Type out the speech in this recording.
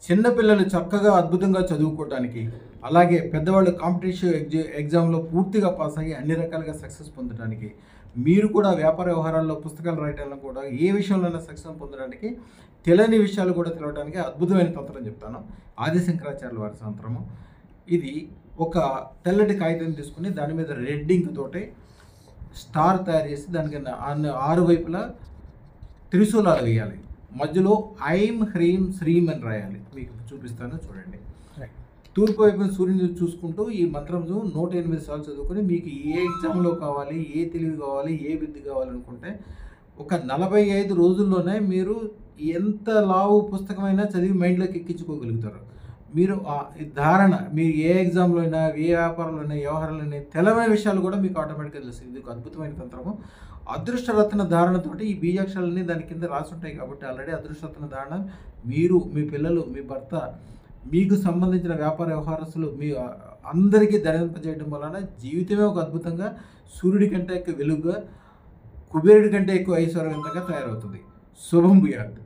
చిన్నపిల్లలు చక్కగా అద్భుతంగా చదువుకోవడానికి, అలాగే పెద్దవాళ్ళు కాంపిటీటివ్ ఎగ్జామ్‌లో పూర్తిగా పాస్ అయ్యి అన్ని రకాలుగా సక్సెస్ పొందడానికి, మీరు కూడా వ్యాపార వ్యవహారాల్లో పుస్తకాలు రాయటంలో కూడా ఏ విషయంలోనైనా సక్సెస్ పొందడానికి, తెలియని విషయాలు కూడా తెలవడానికి అద్భుతమైన తంత్రం చెప్తాను. ఆది శంకరాచార్యుల వారి తంత్రము. ఇది ఒక తెల్లటి కాగితం తీసుకొని దాని మీద రెడ్ ఇంక్ తోటి స్టార్ తయారు చేసి దానికి 6 వైపులా త్రిశూలాలు వేయాలి. మధ్యలో ఐం హ్రీం శ్రీం అని రాయాలి. మీకు చూపిస్తాను చూడండి. తూర్పు వైపున సూర్యుని చూసుకుంటూ ఈ మంత్రం 108 సార్లు చదువుకొని మీకు ఏ ఎగ్జామ్లో కావాలి, ఏ తెలివి కావాలి, ఏ విద్య కావాలనుకుంటే ఒక 45 రోజుల్లోనే మీరు ఎంత లావు పుస్తకమైనా చదివి మైండ్లోకి ఎక్కించుకోగలుగుతారు. మీరు ధారణ మీరు ఏ ఎగ్జామ్లో అయినా, ఏ వ్యాపారంలో అయినా, వ్యవహారంలో అయినా తెలవని విషయాలు కూడా మీకు ఆటోమేటిక్గా తెలుస్తుంది. ఇది ఒక అద్భుతమైన తంత్రము. అదృష్టరత్న ధారణతోటి ఈ బీజాక్షరాలన్నీ దాని కింద రాసి ఉంటాయి కాబట్టి ఆల్రెడీ అదృష్టరత్న ధారణ మీరు, మీ పిల్లలు, మీ భర్త, మీకు సంబంధించిన వ్యాపార వ్యవహారస్తులు మీ అందరికీ ధరింపజేయడం వలన జీవితమే ఒక అద్భుతంగా సూర్యుడి కంటే ఎక్కువ వెలుగుగా, కుబేరుడి కంటే ఎక్కువ ఐశ్వర్యవంతంగా తయారవుతుంది. శుభం భూయాత్.